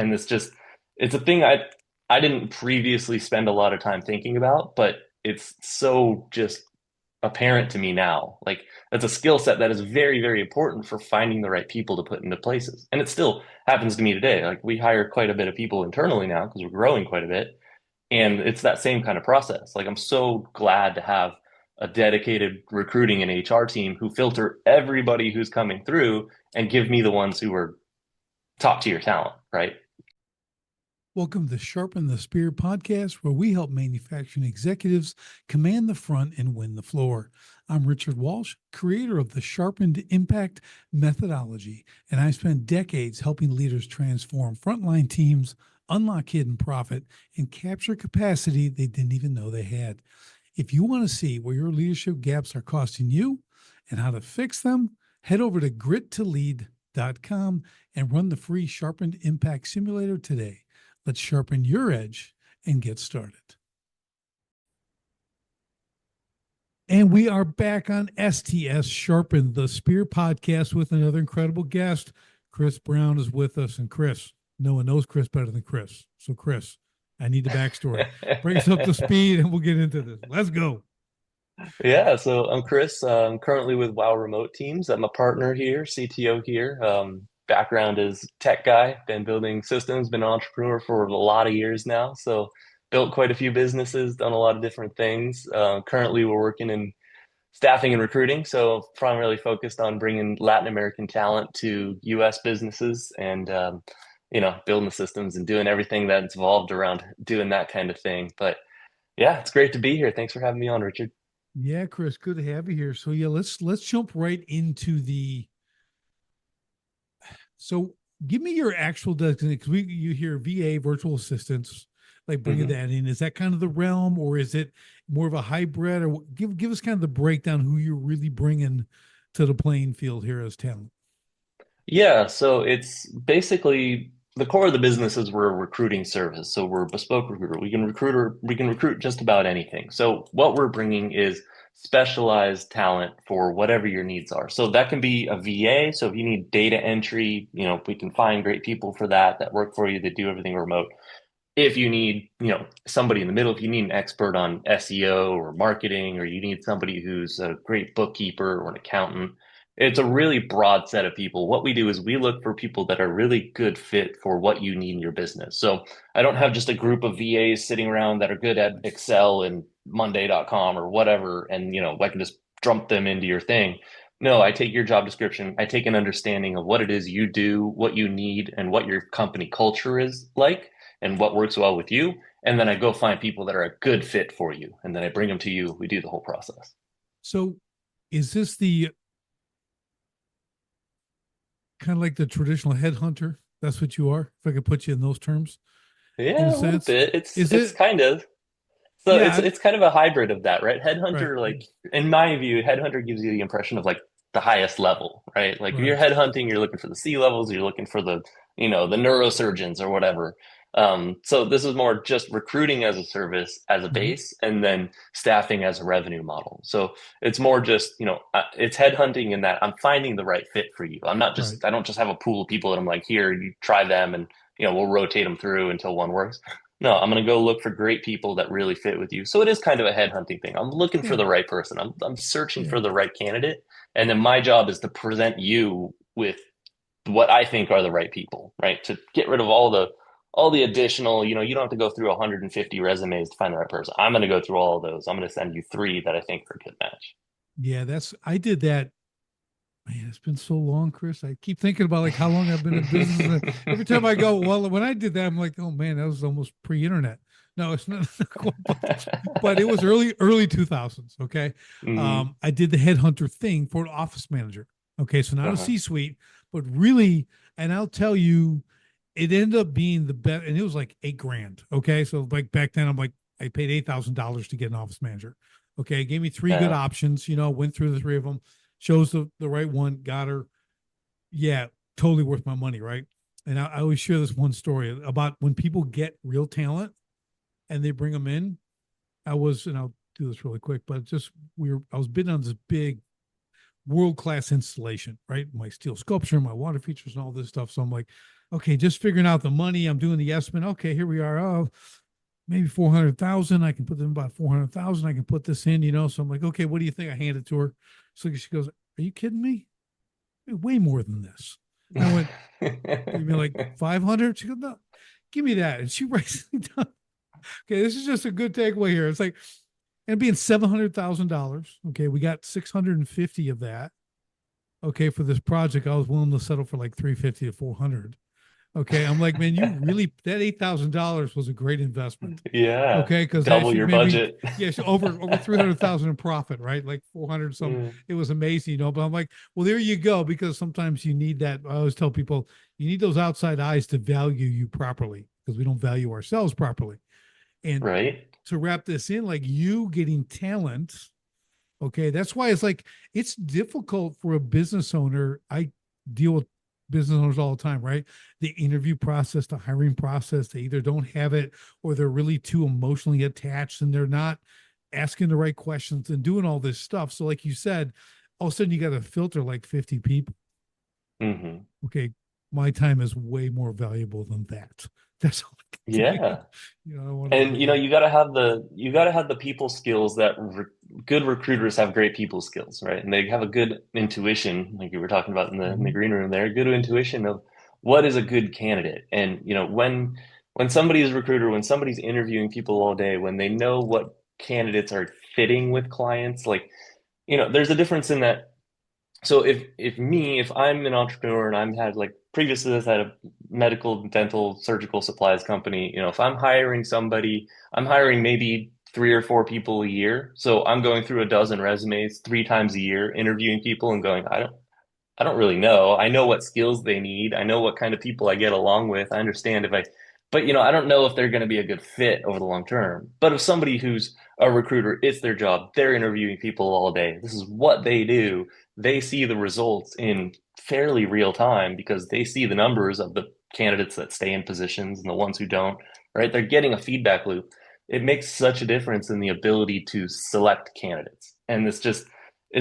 And it's a thing I didn't previously spend a lot of time thinking about, but it's so just apparent to me now. Like that's a skill set that is very, very important for finding the right people to put into places. And it still happens to me today. Like we hire quite a bit of people internally now because we're growing quite a bit. And it's that same kind of process. Like I'm so glad to have a dedicated recruiting and HR team who filter everybody who's coming through and give me the ones who are top tier talent, right? Welcome to Sharpen the Spear podcast, where we help manufacturing executives command the front and win the floor. I'm Richard Walsh, creator of the Sharpened Impact methodology, and I spent decades helping leaders transform frontline teams, unlock hidden profit, and capture capacity they didn't even know they had. If you want to see where your leadership gaps are costing you and how to fix them, head over to grittolead.com and run the free Sharpened Impact Simulator today. Let's sharpen your edge and get started. And we are back on STS Sharpen the Spear podcast with another incredible guest. Chris Brown is with us. And Chris, no one knows Chris better than Chris. So, Chris, I need the backstory. Bring us up to speed and we'll get into this. Let's go. Yeah, so I'm Chris. I'm currently with Wow Remote Teams. I'm a partner here, CTO here. Background is tech guy, been building systems, been an entrepreneur for a lot of years now. So built quite a few businesses, done a lot of different things. Currently, we're working in staffing and recruiting, so primarily focused on bringing Latin American talent to U.S. businesses and building the systems and doing everything that's involved around doing that kind of thing. But yeah, it's great to be here. Thanks for having me on, Richard. Yeah, Chris, good to have you here. So yeah, let's jump right into the so give me your actual designation because we you hear VA virtual assistants like bringing Mhm. that in. Is that kind of the realm, or is it more of a hybrid? Or give us kind of the breakdown who you're really bringing to the playing field here as talent. Yeah, so it's basically the core of the business is we're a recruiting service. So we're a bespoke recruiter. We can recruit just about anything. So what we're bringing is specialized talent for whatever your needs are. So that can be a VA. So if you need data entry, we can find great people for that work for you, that do everything remote. If you need, somebody in the middle, if you need an expert on SEO or marketing, or you need somebody who's a great bookkeeper or an accountant, it's a really broad set of people. What we do is we look for people that are really good fit for what you need in your business. So I don't have just a group of VAs sitting around that are good at Excel and Monday.com or whatever, and I can just dump them into your thing. No, I take your job description, I take an understanding of what it is you do, what you need, and what your company culture is like and what works well with you. And then I go find people that are a good fit for you. And then I bring them to you. We do the whole process. So is this the kind of like the traditional headhunter? That's what you are, if I could put you in those terms, in a Yeah, a little sense. bit. It's Is it's it? kind of so it's Yeah, it's kind of a hybrid of that, right? right, Headhunter, like in my view, headhunter gives you the impression of like the highest level, right? Like if you're right. headhunting, you're looking for the C levels, you're looking for the neurosurgeons or whatever. So this is more just recruiting as a service as a Mm-hmm. base, and then staffing as a revenue model. So it's more just, it's headhunting in that I'm finding the right fit for you. Right. I don't just have a pool of people that I'm like, here, you try them and, we'll rotate them through until one works. No, I'm going to go look for great people that really fit with you. So it is kind of a headhunting thing. I'm looking for Yeah. the right person. I'm searching Yeah. for the right candidate. And then my job is to present you with what I think are the right people, right? To get rid of all the additional, you don't have to go through 150 resumes to find the right person. I'm going to go through all of those. I'm going to send you three that I think are a good match. Yeah. I did that. Man, it's been so long, Chris. I keep thinking about like how long I've been in business. And every time I go, well, when I did that, I'm like, oh man, that was almost pre-internet. No, it's not, but it was early 2000s. Okay. Hmm. I did the headhunter thing for an office manager. Okay. So not a Uh-huh. C-suite, but really, and I'll tell you, it ended up being the best. And it was like 8 grand. Okay. So like back then I'm like, I paid $8,000 to get an office manager. Okay. Gave me three good Yeah. options, went through the three of them, chose the right one, got her. Yeah, totally worth my money, right? And I always share this one story about when people get real talent and they bring them in. And I'll do this really quick, but just I was bidding on this big world class installation, right? My steel sculpture, my water features, and all this stuff. So I'm like, Okay, just figuring out the money. I'm doing the estimate. Okay, here we are. Oh, maybe 400,000. I can put them about 400,000. I can put this in, So I'm like, okay, what do you think? I hand it to her. So she goes, are you kidding me? Way more than this. And I went, you mean like 500? She goes, no, give me that. And she writes it down. Okay, this is just a good takeaway here. It's like, and being $700,000. Okay, we got 650 of that. Okay, for this project, I was willing to settle for like 350 to 400. Okay, I'm like, man, you really that $8,000 was a great investment. Yeah, Okay, because that double she your made me, budget. yeah, she over 300,000 in profit, right? Like 400 some. Mm, It was amazing, But I'm like, well, there you go, because sometimes you need that. I always tell people you need those outside eyes to value you properly because we don't value ourselves properly. And right? to wrap this in, like you getting talent. Okay. That's why it's like it's difficult for a business owner. I deal with business owners all the time, right? The interview process, the hiring process, they either don't have it or they're really too emotionally attached and they're not asking the right questions and doing all this stuff. So, like you said, all of a sudden you got to filter like 50 people. Hmm. Okay. My time is way more valuable than that. That's all I can tell you. Yeah. I want to And do that. you got to have the people skills that good recruiters have great people skills, right? And they have a good intuition, like you were talking about in the Mhm. green room there, good intuition of what is a good candidate. And when somebody's a recruiter, when somebody's interviewing people all day, when they know what candidates are fitting with clients, like, there's a difference in that. So if I'm an entrepreneur and I'm had like previous to this I had a medical, dental, surgical supplies company, if I'm hiring somebody, I'm hiring maybe three or four people a year. So I'm going through a dozen resumes three times a year, interviewing people and going, I don't really know. I know what skills they need. I know what kind of people I get along with. I understand but I don't know if they're going to be a good fit over the long term. But if somebody who's a recruiter, it's their job. They're interviewing people all day. This is what they do. They see the results in fairly real time because they see the numbers of the candidates that stay in positions and the ones who don't, right? They're getting a feedback loop. It makes such a difference in the ability to select candidates. And it's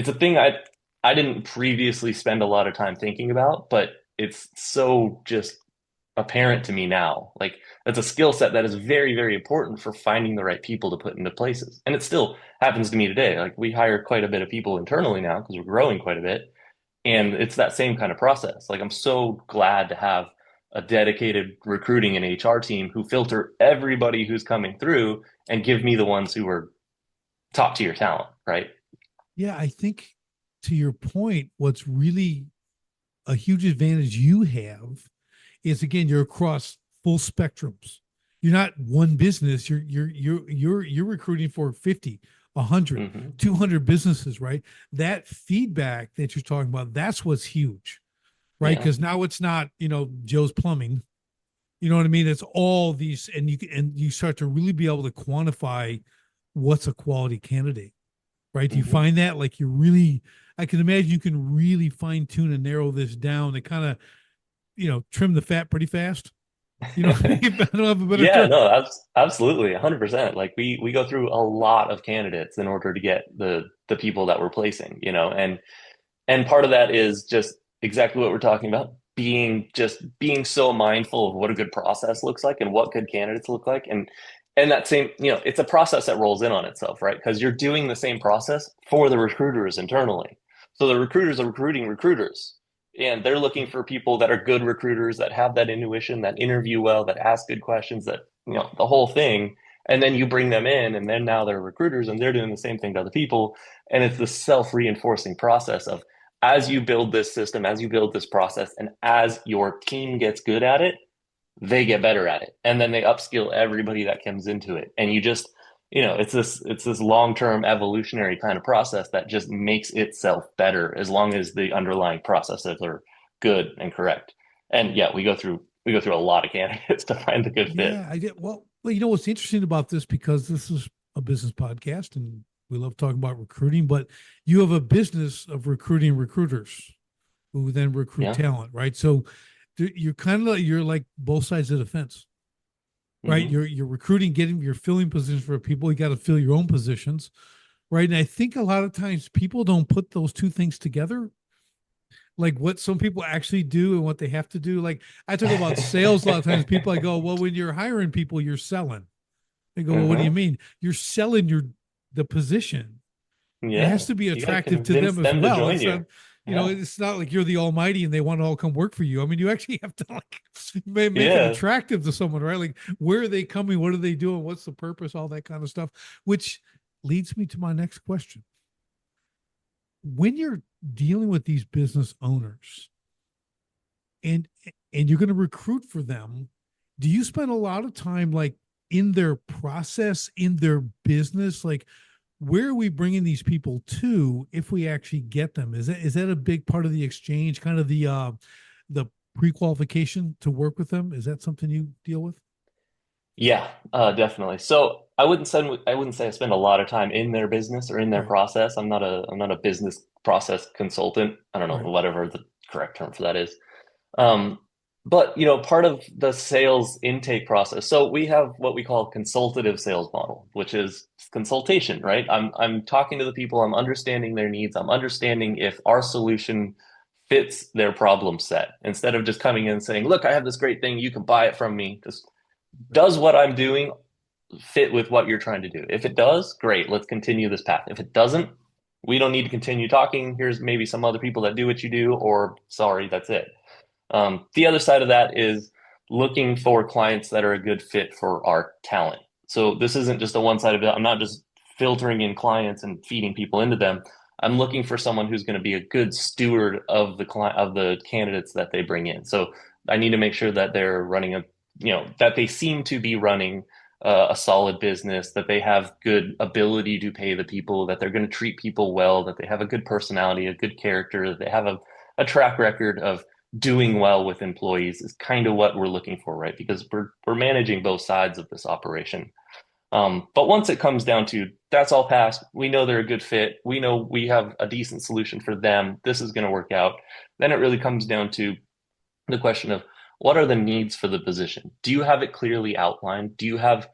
a thing I didn't previously spend a lot of time thinking about, but it's so just apparent to me now. Like that's a skill set that is very, very important for finding the right people to put into places. And it still happens to me today. Like we hire quite a bit of people internally now because we're growing quite a bit. And it's that same kind of process. Like I'm so glad to have a dedicated recruiting and HR team who filter everybody who's coming through and give me the ones who are top tier talent, right? Yeah, I think to your point, what's really a huge advantage you have is again you're across full spectrums. You're not one business. You're recruiting for 50, 100, Hmm. 200 businesses, right? That feedback that you're talking about, that's what's huge, right? Yeah. Because now it's not Joe's Plumbing. You know what I mean? It's all these, and you start to really be able to quantify what's a quality candidate, right? Do you Hmm. find that like you really? I can imagine you can really fine tune and narrow this down to kind of trim the fat pretty fast. If I don't have a better Yeah, term. no, absolutely, 100%. Like we go through a lot of candidates in order to get the people that we're placing, and part of that is just exactly what we're talking about, being so mindful of what a good process looks like and what good candidates look like, and that same, it's a process that rolls in on itself, right? Because you're doing the same process for the recruiters internally. So the recruiters are recruiting recruiters, and they're looking for people that are good recruiters that have that intuition, that interview well, that ask good questions, that the whole thing. And then you bring them in, and then now they're recruiters, and they're doing the same thing to other people. And it's the self-reinforcing process of as you build this system, as you build this process, and as your team gets good at it, they get better at it. And then they upskill everybody that comes into it. And you just, it's this long-term evolutionary kind of process that just makes itself better as long as the underlying processes are good and correct. And yeah, we go through a lot of candidates to find the good fit. Yeah, I did. Well, what's interesting about this because this is a business podcast and we love talking about recruiting, but you have a business of recruiting recruiters who then recruit Yeah. talent, right? So you're like both sides of the fence, right? Hmm. You're recruiting, you're filling positions for people. You got to fill your own positions, right? And I think a lot of times people don't put those two things together. like what some people actually do and what they have to do. Like I talk about sales a lot of times. People I go, well, when you're hiring people, you're selling. They go, well, what do you Hmm. mean? You're selling the position. It has Yeah. to be You got to attractive to convince them as them to well. join It's you. not, Yeah. it's not like you're the almighty and they want to all come work for you. I mean, you actually have to like make it Yeah. attractive to someone, right? Like where are they coming? What are they doing? What's the purpose? All that kind of stuff, which leads me to my next question. When you're dealing with these business owners and you're going to recruit for them, do you spend a lot of time like in their process, in their business? Like where are we bringing these people to if we actually get them? Is that a big part of the exchange, kind of the pre-qualification to work with them? Is that something you deal with? Yeah, definitely. So I wouldn't say I spend a lot of time in their business or in their Right, process. I'm not a business process consultant. I don't know, right, whatever the correct term for that is. Um, but part of the sales intake process. So we have what we call consultative sales model, which is consultation, right? I'm talking to the people, I'm understanding their needs, I'm understanding if our solution fits their problem set. Instead of just coming in and saying, "Look, I have this great thing, you can buy it from me." Just right. does what I'm doing fit with what you're trying to do? If it does, great, let's continue this path. If it doesn't, we don't need to continue talking. Here's maybe some other people that do what you do, or sorry, that's it. The other side of that is looking for clients that are a good fit for our talent. So this isn't just a one-sided. I'm not just filtering in clients and feeding people into them. I'm looking for someone who's going to be a good steward of the client of the candidates that they bring in. So I need to make sure that they're running that they seem to be running a solid business, that they have good ability to pay the people, that they're going to treat people well, that they have a good personality, a good character, that they have a track record of doing well with employees is kind of what we're looking for, right? Because we're managing both sides of this operation. But once it comes down to that's all passed, we know they're a good fit, we know we have a decent solution for them, this is going to work out. Then it really comes down to the question of what are the needs for the position? Do you have it clearly outlined? Do you have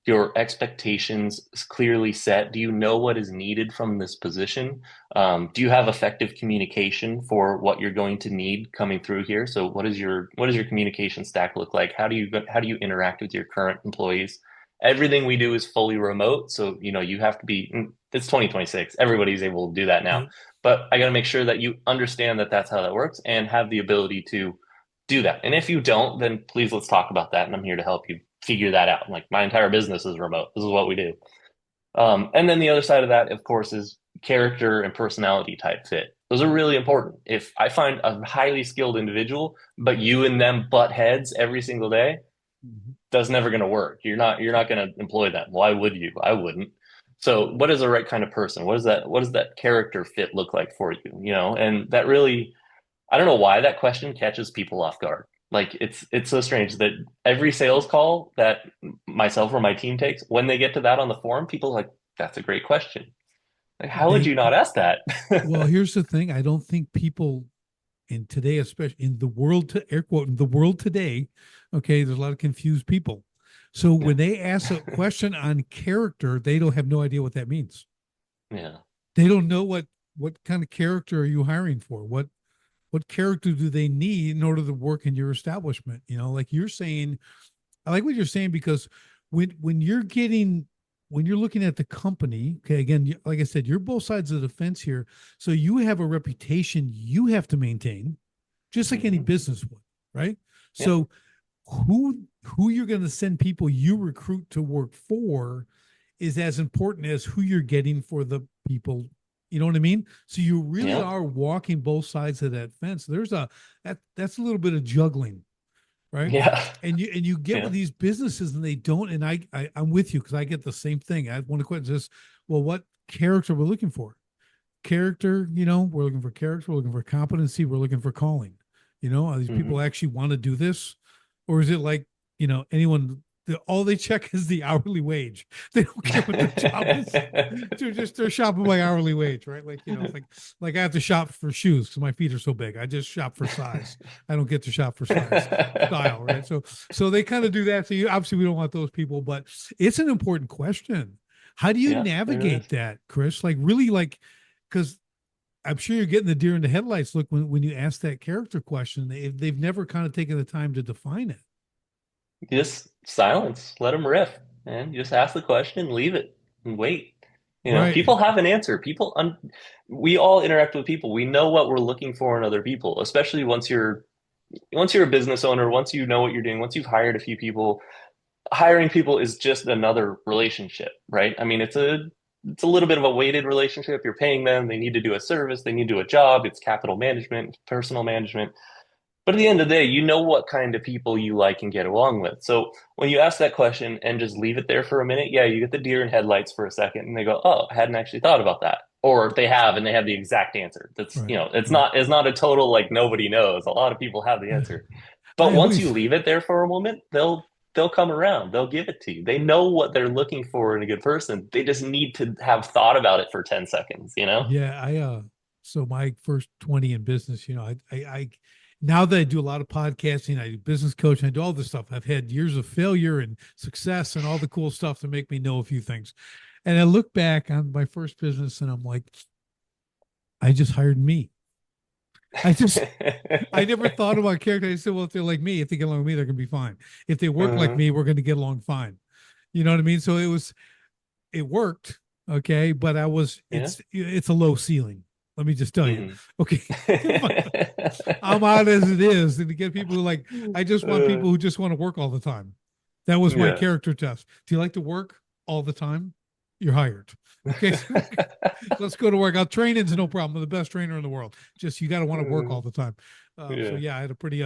your expectations clearly set? Do you know what is needed from this position? Do you have effective communication for what you're going to need coming through here? So what does your communication stack look like? How do you interact with your current employees? Everything we do is fully remote, so you have to be. It's 2026. Everybody's able to do that now, Yep. but I got to make sure that you understand that that's how that works and have the ability to do that. And if you don't, then please let's talk about that. And I'm here to help you figure that out. Like my entire business is remote. This is what we do. And then the other side of that, of course, is character and personality type fit. Those are really important. If I find a highly skilled individual, but you and them butt heads every single day, Mhm. that's never going to work. You're not going to employ them. Why would you? I wouldn't. So what is the right kind of person? What does that character fit look like for you? And that really I don't know why that question catches people off guard. Like it's so strange that every sales call that myself or my team takes, when they get to that on the forum, people are like, that's a great question. Like, how would They you not ask that? well, here's the thing. I don't think people in today, especially in the world to air quote in the world today, okay, there's a lot of confused people. So Yeah. when they ask a question on character, they don't have no idea what that means. Yeah. They don't know what kind of character are you hiring for? What character do they need in order to work in your establishment? Like you're saying, I like what you're saying because when you're looking at the company, okay, again, like I said, you're both sides of the fence here. So you have a reputation you have to maintain, just like any Hmm. business would, right? Yeah. So who you're going to send people you recruit to work for is as important as who you're getting for the people. You know what I mean? So you really Yeah. are walking both sides of that fence. That's a little bit of juggling, right? Yeah. And you get with Yeah. these businesses and they don't. And I'm with you because I get the same thing. I have one question says, well, what character we're looking for? Character, we're looking for character, we're looking for competency, we're looking for calling. Are these people Hmm. actually want to do this? Or is it like, anyone all they check is the hourly wage. They don't care what their job is. They're shopping by hourly wage, right? Like, it's like I have to shop for shoes because my feet are so big. I just shop for size. I don't get to shop for size style, right? So they kind of do that. So obviously we don't want those people, but it's an important question. How do you Yeah, it really navigate is. that, Chris? Like really like because I'm sure you're getting the deer in the headlights look when you ask that character question. They've never kind of taken the time to define it. Just silence, let them riff, and just ask the question, leave it, and wait. Right. People have an answer. We all interact with people. We know what we're looking for in other people, especially once you're a business owner, once you know what you're doing, once you've hired a few people. Hiring people is just another relationship, right? I mean, it's a little bit of a weighted relationship. You're paying them, they need to do a service, they need to do a job, it's capital management, personal management. But at the end of the day, you know what kind of people you like and get along with. So when you ask that question and just leave it there for a minute, yeah, you get the deer in headlights for a second and they go, "Oh, I hadn't actually thought about that." Or they have and they have the exact answer. That's, Right. it's Right. not a total like nobody knows. A lot of people have the answer. But I once you always, leave it there for a moment, they'll come around. They'll give it to you. They know what they're looking for in a good person. They just need to have thought about it for 10 seconds, you know? yeah, so my first 20 in business, now that I do a lot of podcasting, I do business coaching, I do all this stuff. I've had years of failure and success and all the cool stuff to make me know a few things. And I look back on my first business and I'm like, I just hired me. I just, I never thought about character. I said, well, if they're like me, if they get along with me, they're going to be fine. If they work like Uh-huh. me, we're going to get along fine. You know what I mean? So it worked. Okay. But Yeah. it's a low ceiling. Let me just tell you. Hmm. Okay. I'm out as it is. And to get people who I just want Uh, people who just want to work all the time. That was my yeah. character test. Do you like to work all the time? You're hired. Okay. Let's go to work. I'll train is no problem. I'm the best trainer in the world. Just you got to want to work all the time. So Yeah. yeah, I had a pretty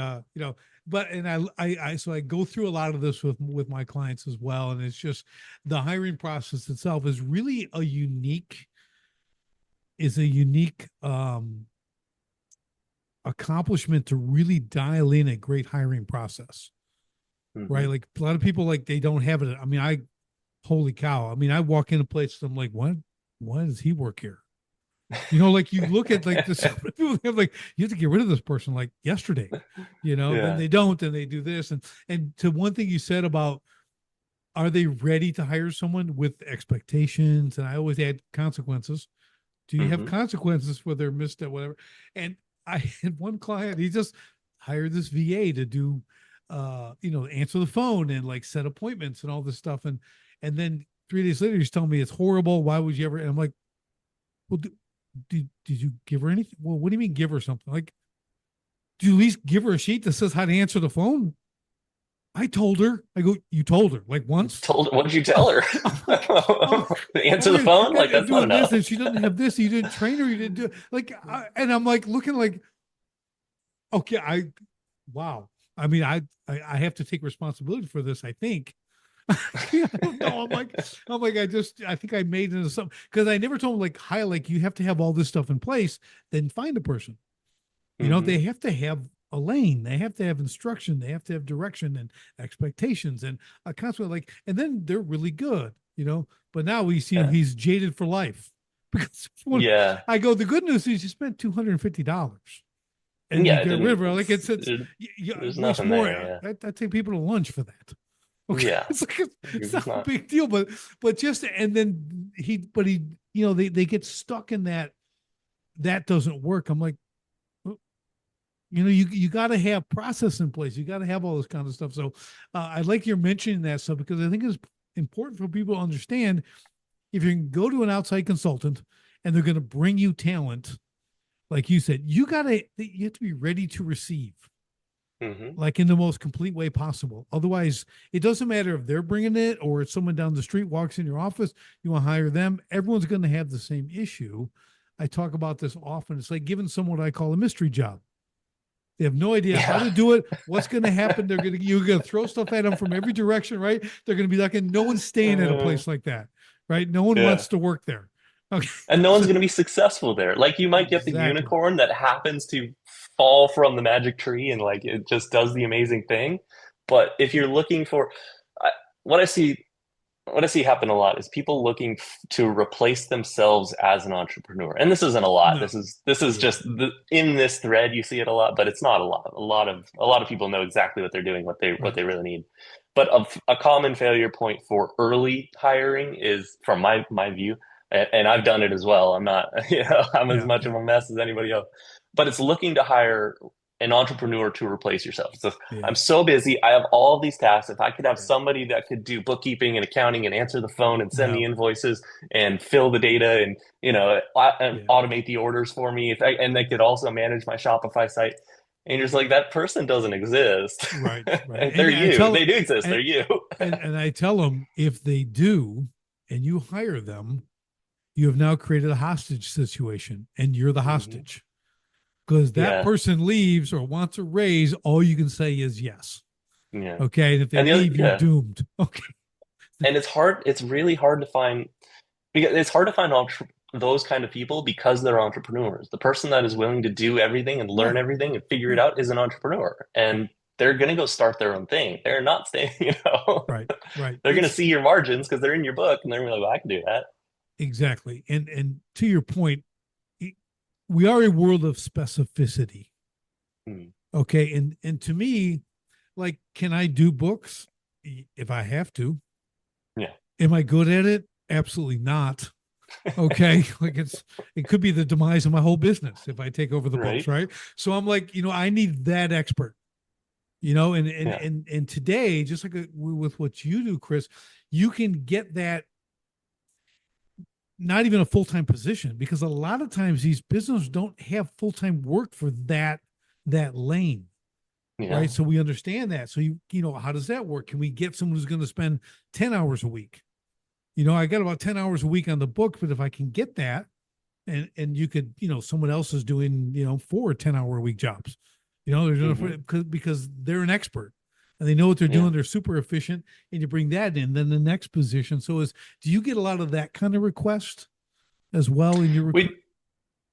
but and so I go through a lot of this with my clients as well, and it's just the hiring process itself is a unique accomplishment to really dial in a great hiring process, right? Hmm. Like a lot of people like they don't have it. I mean, holy cow. I mean, I walk in a place and I'm like, what? Why does he work here? Like you look at like this people have like you have to get rid of this person like yesterday, then Yeah. they don't and they do this and to one thing you said about are they ready to hire someone with expectations? And I always add consequences. Do you have Hmm. consequences for their misstep, whatever? And I had one client, he just hired this VA to do answer the phone and like set appointments and all this stuff. And then 3 days later, he's telling me it's horrible. Why would you ever? And I'm like, well, did you give her anything? Well, what do you mean give her something? Like, do you at least give her a sheet that says how to answer the phone? I told her. I go, you told her like once. What did you tell I'm, her? I'm like, I'm like, Answer the okay, phone? Like, and that's not doing this, enough. and she doesn't have this. You didn't train her. You didn't do like, and I'm like looking like, okay, wow. I mean, I have to take responsibility for this. I think. I don't know. I think I made it into something because I never told them like, hi, like you have to have all this stuff in place. Then find a person. Hmm. They have to have a lane. They have to have instruction. They have to have direction and expectations and a consequence. And then they're really good. But now we see him. Yeah. He's jaded for life because when Yeah. I go, the good news is you spent $250 and you Yeah. get rid of it. Like you There's waste nothing more. there. I take people to lunch for that. Okay, Yeah. it's like You're it's just not a not. big deal, but just and then they get stuck in that doesn't work. I'm like, you got to have process in place. You got to have all this kind of stuff. So I like you're mentioning that stuff because I think it's important for people to understand if you can go to an outside consultant and they're going to bring you talent, like you said, you have to be ready to receive, Hmm. like in the most complete way possible. Otherwise, it doesn't matter if they're bringing it or if someone down the street walks in your office, you want to hire them. Everyone's going to have the same issue. I talk about this often. It's like giving someone what I call a mystery job. They have no idea how Yeah. to do it. What's going to happen? You're going to throw stuff at them from every direction, right? They're going to be like, and no one's staying at a Uh, place like that, right? No one yeah. wants to work there. Okay, And no one's so, going to be successful there. Like you might get the exactly. unicorn that happens to fall from the magic tree and like it just does the amazing thing. But if you're looking for I, what I see what I see happen a lot is people looking to replace themselves as an entrepreneur. And this isn't a lot. No, This is yeah, just in this thread you see it a lot, but it's not a lot. A lot of people know exactly what they're doing, what right. they really need. But a common failure point for early hiring is, from my view, and I've done it as well. I'm not, I'm as Yeah, much of yeah, a mess as anybody else. But it's looking to hire an entrepreneur to replace yourself. So yeah, I'm so busy. I have all these tasks. If I could have yeah. somebody that could do bookkeeping and accounting and answer the phone and send the No, invoices and fill the data and and yeah, automate the orders for me, and they could also manage my Shopify site. And you're just like, that person doesn't exist. right, right. They're And I you. tell, They do exist. They're and, you. and I tell them if they do, and you hire them, you have now created a hostage situation, and you're the Mhm. hostage because that Yeah. person leaves or wants a raise. All you can say is yes. Yeah. Okay, and if they And the other, leave, you're yeah. doomed. Okay, And it's hard. It's really hard to find because it's hard to find those kind of people because they're entrepreneurs. The person that is willing to do everything and yeah, learn everything and figure it yeah, out is an entrepreneur. yeah. And they're going to go start their own thing. They're not staying, Right, right. they're going to It's see your margins because they're in your book and they're gonna be like, well, I can do that. exactly, and to your point, we are a world of specificity. Hmm. Okay, and to me, like, can I do books if I have to? Yeah. Am I good at it? Absolutely not. Okay, like it could be the demise of my whole business if I take over the books, Right. right? So I'm like, I need that expert, Yeah. and today, just like with what you do, Chris, you can get that, not even a full-time position, because a lot of times these businesses don't have full-time work for that lane, right? Yeah. So we understand that. So how does that work? Can we get someone who's going to spend 10 hours a week? I got about 10 hours a week on the book, but if I can get that, and you could, someone else is doing, 4 10-hour a week jobs, they're doing Hmm. because they're an expert and they know what they're Yeah. doing. They're super efficient, and you bring that in. Then the next position. So do you get a lot of that kind of request as well in your recruit? We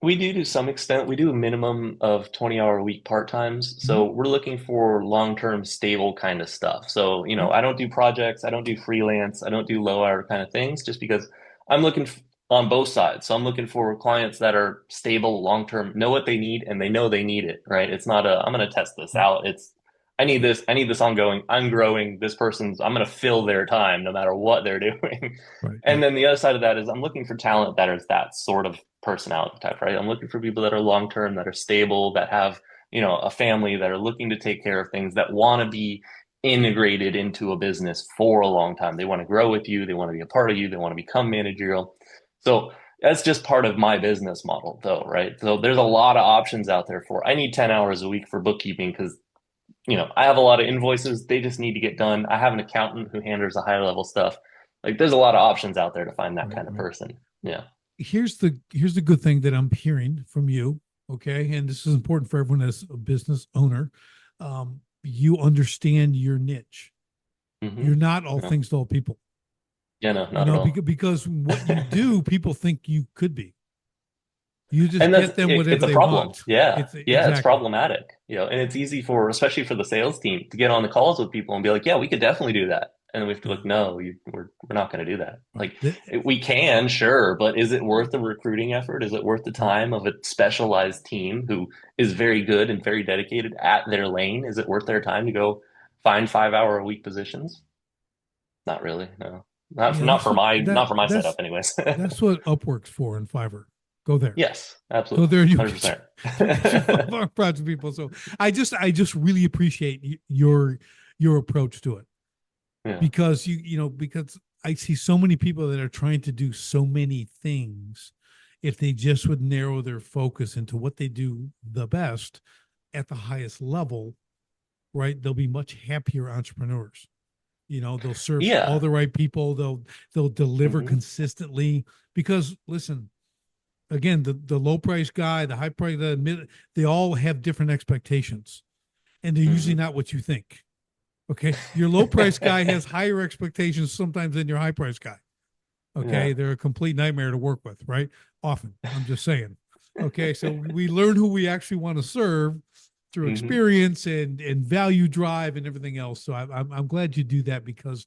We do to some extent. We do a minimum of 20-hour a week part-times. Mhm. So we're looking for long-term stable kind of stuff. So, Yep. I don't do projects, I don't do freelance, I don't do low-hour kind of things just because I'm looking on both sides. So I'm looking for clients that are stable, long-term, know what they need and they know they need it, right? It's not I'm going to test this Yep. out. I need this ongoing. I'm growing. I'm going to fill their time no matter what they're doing. Right. And Right. then the other side of that is I'm looking for talent that is that sort of personality type, right? I'm looking for people that are long term, that are stable, that have, a family, that are looking to take care of things, that want to be integrated into a business for a long time. They want to grow with you, they want to be a part of you, they want to become managerial. So that's just part of my business model, though, right? So there's a lot of options out there for I need 10 hours a week for bookkeeping because I have a lot of invoices. They just need to get done. I have an accountant who handles the higher level stuff. Like there's a lot of options out there to find that Right. kind of Right. person. Yeah. Here's the good thing that I'm hearing from you. Okay, and this is important for everyone as a business owner. You understand your niche. Hmm. You're not all Yeah. things to all people. Yeah, no, not at all. Because what you do, people think you could be. You just And get them it's whatever a they problem. want. Yeah. It's Yeah, it's exactly. problematic, and it's easy especially for the sales team to get on the calls with people and be like, yeah, we could definitely do that. And we have to be Yeah. like, no, we're not going to do that. Right. Like we can, sure, but is it worth the recruiting effort? Is it worth the Right. time of a specialized team who is very good and very dedicated at their lane? Is it worth their time to go find 5 hour a week positions? Not really, no. Yeah. Not for my setup, That's anyways. that's what Upwork's for and Fiverr. Go there. Yes, Go absolutely. there. You get 100%. you'll get your 5 hour project people. So I just really appreciate your approach to it, Yeah. because because I see so many people that are trying to do so many things. If they just would narrow their focus into what they do the best at the highest level, right? They'll be much happier entrepreneurs. They'll serve all Yeah. the right people. They'll deliver Hmm. consistently, because listen, again, the low price guy, the high price, the mid, they all have different expectations, and they're usually Hmm. not what you think. Okay, your low price guy has higher expectations sometimes than your high price guy. Okay, Yeah. they're a complete nightmare to work with, right? Often, I'm just saying. Okay, so we learn who we actually want to serve through Hmm. experience and value drive and everything else. So I'm glad you do that, because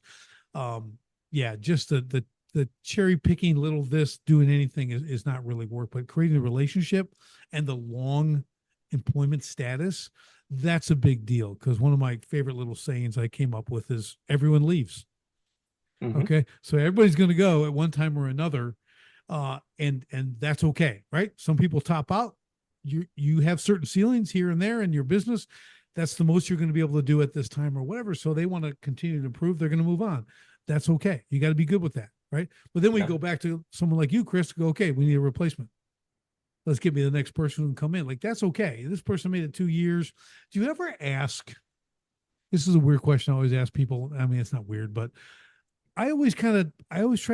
yeah, just the cherry picking little this doing anything is not really work, but creating a relationship and the long employment status, that's a big deal. Because one of my favorite little sayings I came up with is everyone leaves. Hmm. Okay, so everybody's going to go at one time or another. And that's okay, right? Some people top out. You have certain ceilings here and there in your business. That's the most you're going to be able to do at this time or whatever. So they want to continue to improve. They're going to move on. That's okay. You got to be good with that, right? But then we Yeah. go back to someone like you, Chris, to go, okay, we need a replacement. Let's get me the next person who can come in. Like, that's okay. This person made it 2 years. Do you ever ask? This is a weird question I always ask people. I mean, it's not weird, but I always try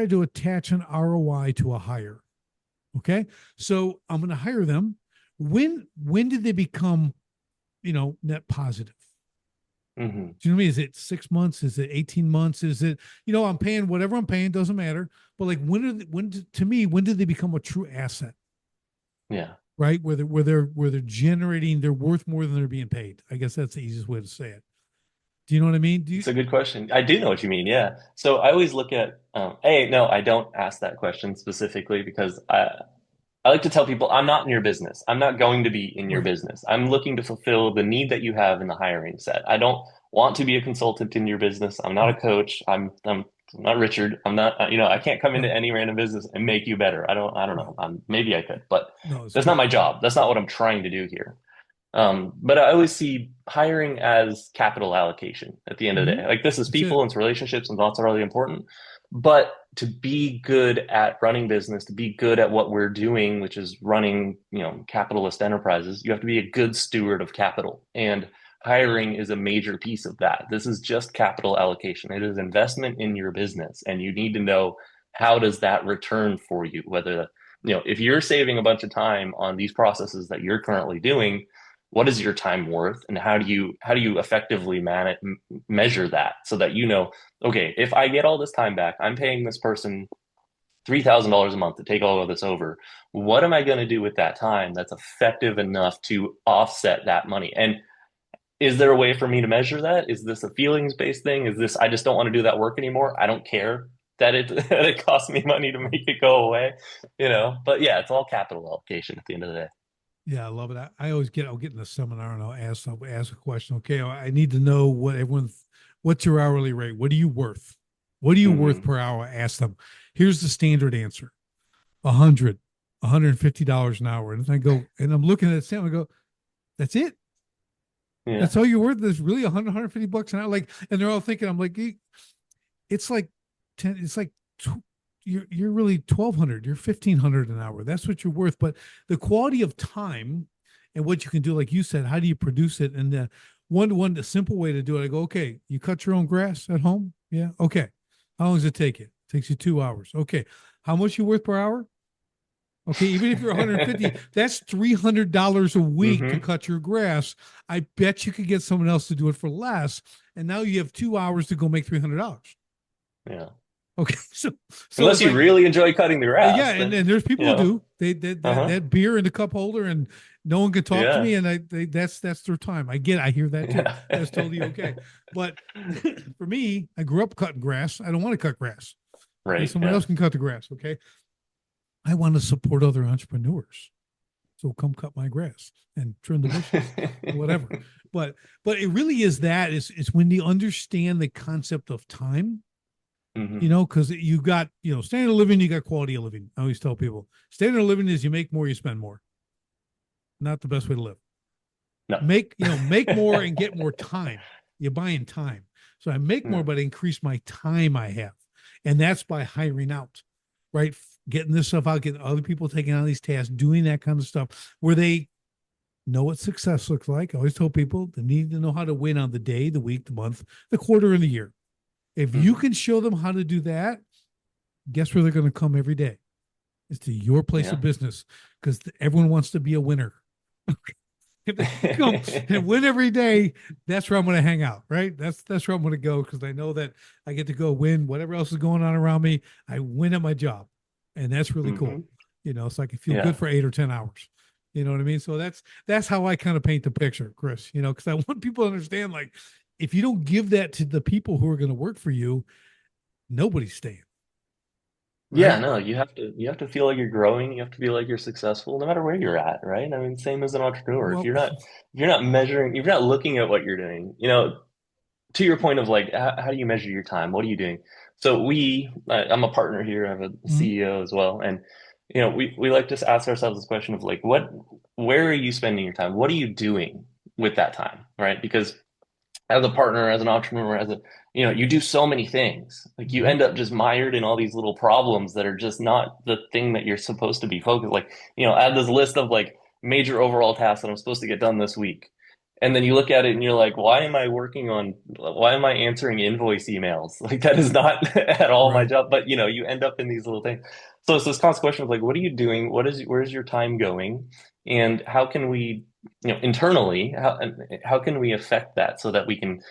to attach an ROI to a hire. Okay. So I'm going to hire them. When did they become, net positive? Hmm. Do you know what I mean? Is it 6 months? Is it 18 months? Is it, I'm paying whatever I'm paying, doesn't matter. But like to me, when did they become a true asset? Yeah. Right? Where they're generating, they're worth more than they're being paid. I guess that's the easiest way to say it. Do you know what I mean? Do you? It's a good question. I do know what you mean. Yeah. So I always look at, no, I don't ask that question specifically because I like to tell people I'm not in your business. I'm not going to be in your Right. business. I'm looking to fulfill the need that you have in the hiring set. I don't want to be a consultant in your business. I'm not a Right. coach. I'm not Richard. I'm not, I can't come into Right. any random business and make you better. I don't Right. know. Maybe I could, but No, it's that's not good. my job. That's not what I'm trying to do here. But I always see hiring as capital allocation at the end of the Mm-hmm. day. Like this is That's it. people and it's relationships and thoughts are really important. But to be good at running business, to be good at what we're doing, which is running, capitalist enterprises, you have to be a good steward of capital. And hiring is a major piece of that. This is just capital allocation. It is investment in your business. And you need to know how does that return for you, whether if you're saving a bunch of time on these processes that you're currently doing, what is your time worth and how do you effectively measure that so that okay, if I get all this time back, I'm paying this person $3,000 a month to take all of this over. What am I going to do with that time that's effective enough to offset that money? And is there a way for me to measure that? Is this a feelings based thing? Is this I just don't want to do that work anymore? I don't care that it that it costs me money to make it go away, But yeah, it's all capital allocation at the end of the day. Yeah, I love it. I'll get in a seminar and I'll ask a question. Okay, I need to know what's your hourly rate? What are you worth? What are you worth Hmm. per hour? Ask them. Here's the standard answer: 100, $150 an hour. And I go, and I'm looking at Sam. I go, that's it. Yeah. That's all you're worth. There's really 150 bucks an hour. Like, and they're all thinking, I'm like, it's like 10. It's like you're really 1,200. You're 1,500 an hour. That's what you're worth. But the quality of time and what you can do, like you said, how do you produce it? And the simple way to do it, I go, okay, you cut your own grass at home. Yeah. Okay. How long does it take you? It takes you 2 hours. Okay. How much you worth per hour? Okay, even if you're 150, that's $300 a week to Hmm. cut your grass. I bet you could get someone else to do it for less, and now you have 2 hours to go make $300. Yeah. Okay, so Unless it's you like, really enjoy cutting the yeah, grass, and then, there's people who do. They that uh-huh. that beer in the cup holder, and no one can talk to me, Yeah. and that's their time. I hear that too. Yeah. That's totally okay. But for me, I grew up cutting grass. I don't want to cut grass. Okay, Right. somebody Yeah. else can cut the grass. Okay, I want to support other entrepreneurs. So come cut my grass and trim the bushes, whatever. But but it really is that is when you understand the concept of time, Hmm. because you got, standard of living, you got quality of living. I always tell people standard of living is you make more, you spend more. Not the best way to live. No. Make more and get more time. You're buying time. So I make more, No. but I increase my time I have. And that's by hiring out, right? Getting this stuff out, getting other people taking on these tasks, doing that kind of stuff where they know what success looks like. I always tell people they need to know how to win on the day, the week, the month, the quarter, and the year. If you Hmm. can show them how to do that, guess where they're going to come every day? It's to your place Yeah. of business because everyone wants to be a winner. If they can come and win every day, that's where I'm going to hang out, right? That's where I'm going to go because I know that I get to go win whatever else is going on around me. I win at my job, and that's really cool. Hmm. So I can feel good Yeah. for 8 or 10 hours. You know what I mean? So that's how I kind of paint the picture, Chris. Because I want people to understand, like, if you don't give that to the people who are going to work for you, nobody's staying, Yeah, right? no, you have to feel like you're growing, you have to feel like you're successful no matter where you're at, right? I mean, same as an entrepreneur. If Well, you're not measuring, if you're not looking at what you're doing, to your point of like, how do you measure your time? What are you doing? So I'm a partner here. I have a Mhm. CEO as well, and we like to ask ourselves this question of like, where are you spending your time? What are you doing with that time, right? Because as a partner, as an entrepreneur, you do so many things. Like you Mhm. end up just mired in all these little problems that are just not the thing that you're supposed to be focused. Like, I have this list of like major overall tasks that I'm supposed to get done this week. And then you look at it and you're like, why am I answering invoice emails? Like that is not at all my Right. job. But you end up in these little things. So it's this constant question of like, what are you doing? Where's your time going? And how can we internally, how can we affect that so that we can,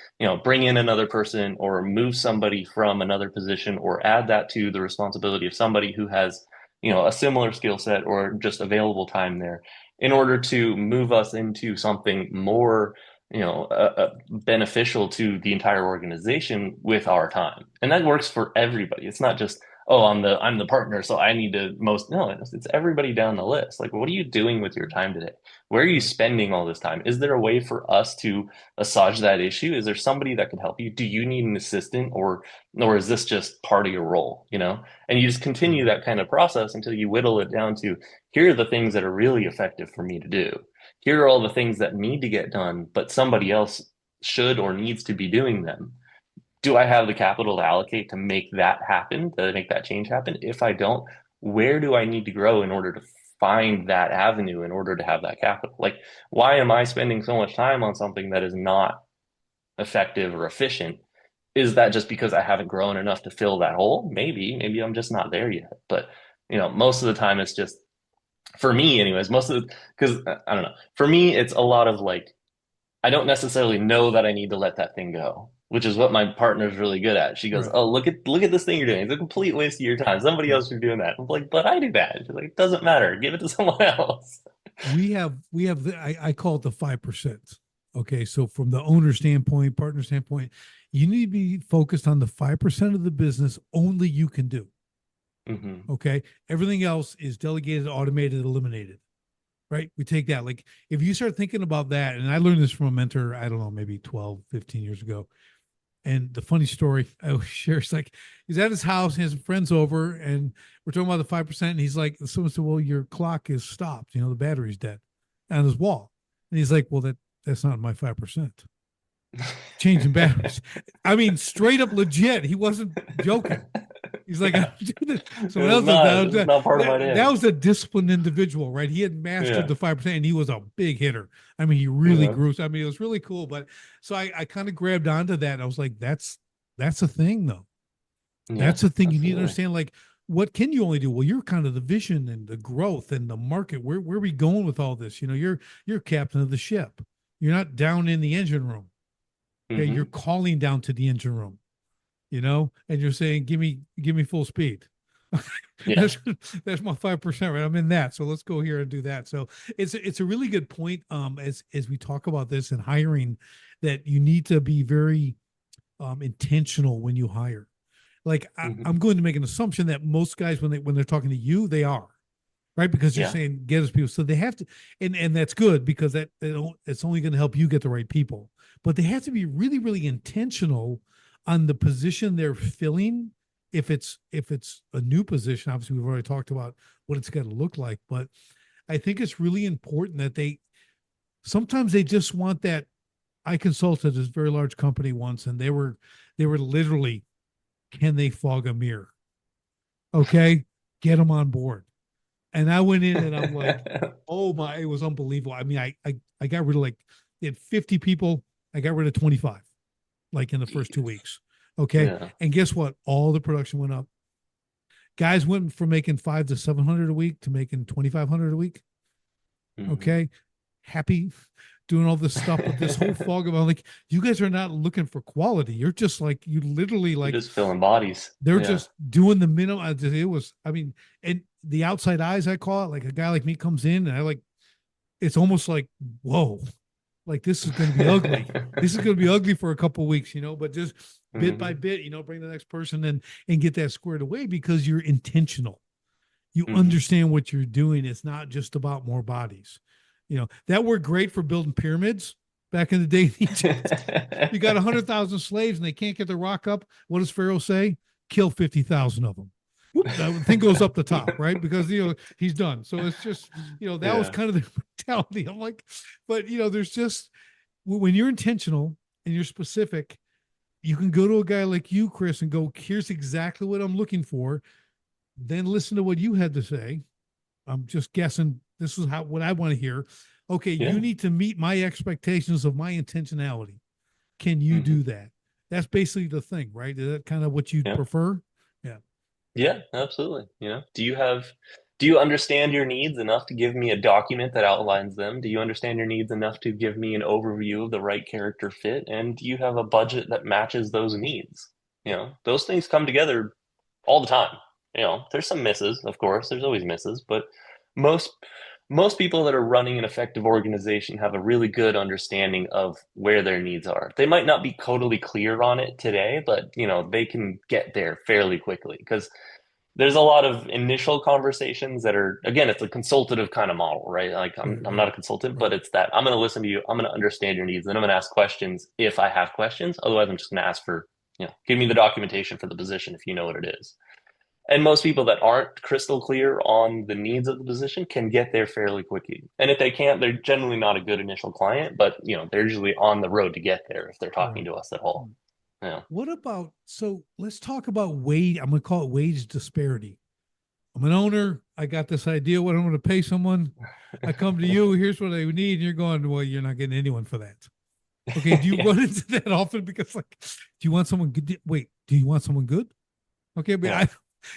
bring in another person or move somebody from another position or add that to the responsibility of somebody who has, a similar skill set or just available time there in order to move us into something more, beneficial to the entire organization with our time. And that works for everybody. It's not just, oh, I'm the partner, so I need to most, no, it's everybody down the list. Like, what are you doing with your time today? Where are you Right. spending all this time? Is there a way for us to massage that issue? Is there somebody that can help you? Do you need an assistant or is this just part of your role, And you just continue Right. that kind of process until you whittle it down to here are the things that are really effective for me to do. Here are all the things that need to get done, but somebody else should or needs to be doing them. Do I have the capital to allocate to make that happen, to make that change happen? If I don't, where do I need to grow in order to find that avenue in order to have that capital? Like, why am I spending so much time on something that is not effective or efficient? Is that just because I haven't grown enough to fill that hole? Maybe I'm just not there yet. But, most of the time it's just, for me anyways, because I don't know, for me, it's a lot of like, I don't necessarily know that I need to let that thing go, which is what my partner's really good at. She goes, Right. "Oh, look at this thing you're doing. It's a complete waste of your time. Somebody Right. else should be doing that." I'm like, "But I do that." She's like, "It doesn't matter. Give it to someone else." I call it the 5%. Okay. So from the owner standpoint, partner standpoint, you need to be focused on the 5% of the business only you can do. Hmm. Okay. Everything else is delegated, automated, eliminated. Right. We take that. Like if you start thinking about that, and I learned this from a mentor, I don't know, maybe 12, 15 years ago. And the funny story I always share is like he's at his house, he has some friends over, and we're talking about the 5%. And he's like, someone said, well, your clock is stopped, the battery's dead on his wall. And he's like, well, that's not my 5%. Changing batteries. I mean, straight up legit. He wasn't joking. He's like, I do this. Someone else does It was that. not part of my That day. was a disciplined individual, right? He had mastered Yeah, the 5%, and he was a big hitter. I mean, he really yeah, grew. I mean, it was really cool. But so I kind of grabbed onto that. And I was like, that's a thing, though. yeah, That's the thing you need to absolutely. understand. Like, what can you only do? Well, you're kind of the vision and the growth and the market. Where are we going with all this? You're captain of the ship. You're not down in the engine room. Okay, you're Hmm. calling down to the engine room, and you're saying, give me full speed. Yeah. that's that's my 5%, right? I'm in that. So let's go here and do that. So it's a really good point. As we talk about this and hiring, that you need to be very intentional when you hire. Like I'm Hmm. going to make an assumption that most guys when they're talking to you, they are right because you're Yeah. saying get us people. So they have to, and that's good because it's only going to help you get the right people. But they have to be really, really intentional on the position they're filling. If it's a new position, obviously we've already talked about what it's going to look like. But I think it's really important that they sometimes they just want that. I consulted this very large company once, and they were literally, can they fog a mirror? Okay, get them on board. And I went in and I'm like, oh my, it was unbelievable. I mean, I got rid of like they had 50 people. I got rid of 25, like in the first 2 weeks. Okay. Yeah. And guess what? All the production went up. Guys went from making 5 to 700 a week to making 2,500 a week. Hmm. Okay. Happy doing all this stuff, but this whole fog about like you guys are not looking for quality. You're just like you literally You're like just filling bodies. they're Yeah. just doing the minimum. It was, I mean, and the outside eyes, I call it, like a guy like me comes in and I like, it's almost like, whoa, like this is going to be ugly. This is going to be ugly for a couple of weeks, but just bit by Hmm. bit, bring the next person and get that squared away because you're intentional. You Hmm. understand what you're doing. It's not just about more bodies. That worked great for building pyramids back in the day in Egypt. You got 100,000 slaves and they can't get the rock up. What does Pharaoh say? Kill 50,000 of them. Whoop, that thing goes up the top, right? Because, he's done. So it's just, that was Yeah. kind of the mentality. I'm like, but, there's just, when you're intentional and you're specific, you can go to a guy like you, Chris, and go, here's exactly what I'm looking for. Then listen to what you had to say. I'm just guessing this is what I want to hear. Okay, you Yeah. need to meet my expectations of my intentionality. Can you Hmm. do that? That's basically the thing, right? Is that kind of what you'd Yeah. prefer? Yeah. Yeah, absolutely. Do you understand your needs enough to give me a document that outlines them? Do you understand your needs enough to give me an overview of the right character fit? And do you have a budget that matches those needs? Those things come together all the time. There's some misses, of course. There's always misses, but most most people that are running an effective organization have a really good understanding of where their needs are. They might not be totally clear on it today, but they can get there fairly quickly because there's a lot of initial conversations that are, again, it's a consultative kind of model, right? Like I'm, Right. I'm Right. not a consultant, but Right. it's that I'm going to listen to you. I'm going to understand your needs. Then I'm going to ask questions if I have questions. Otherwise, I'm just going to ask for, give me the documentation for the position if you know what it is. And most people that aren't crystal clear on the needs of the position can get there fairly quickly. And if they can't, they're generally not a good initial client, but they're usually on the road to get there if they're talking Right. to us at all. Yeah. What about, so let's talk about wage. I'm going to call it wage disparity. I'm an owner. I got this idea what I'm going to pay someone. I come to you. Here's what I need. And you're going, well, you're not getting anyone for that. Okay. Do you Yeah. run into that often? Because like, do you want someone good? Wait, do you want someone good? Okay. But Yeah.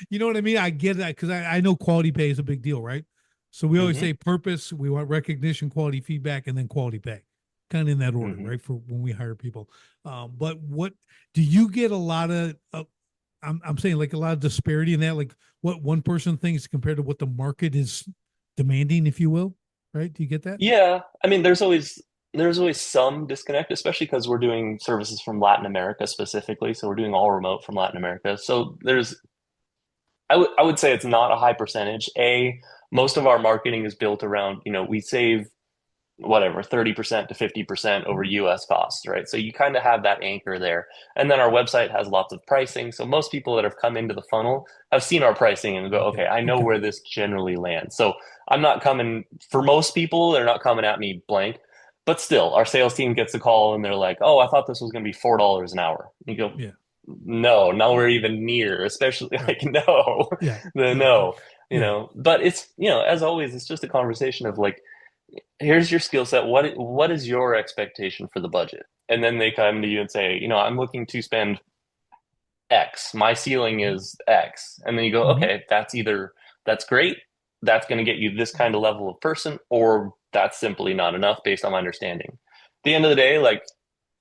you know what I mean? I get that because I know quality pay is a big deal, right? So we always Hmm. say purpose, we want recognition, quality feedback, and then quality pay, kind of in that order, Hmm. right? For when we hire people. But what do you get a lot of? I'm saying like a lot of disparity in that, like what one person thinks compared to what the market is demanding, if you will, right? Do you get that? Yeah. I mean, there's always some disconnect, especially because we're doing services from Latin America specifically. So we're doing all remote from Latin America. So I would say it's not a high percentage. Most of our marketing is built around, we save whatever 30% to 50% over Mhm. US costs, right? So you kind of have that anchor there. And then our website has lots of pricing. So most people that have come into the funnel have seen our pricing and go, Okay. okay, I know Okay. where this generally lands. So I'm not coming for most people, they're not coming at me blank. But still, our sales team gets a call and they're like, oh, I thought this was going to be $4 an hour. You go, Yeah. no, nowhere even near, especially Right. like, no, Yeah. the Yeah. no, Yeah. but it's, as always, it's just a conversation of like, here's your skill set. What is your expectation for the budget? And then they come to you and say, I'm looking to spend X. My ceiling is X. And then you go, Mm-hmm. okay, that's great. That's going to get you this kind of level of person, or that's simply not enough based on my understanding. At the end of the day, like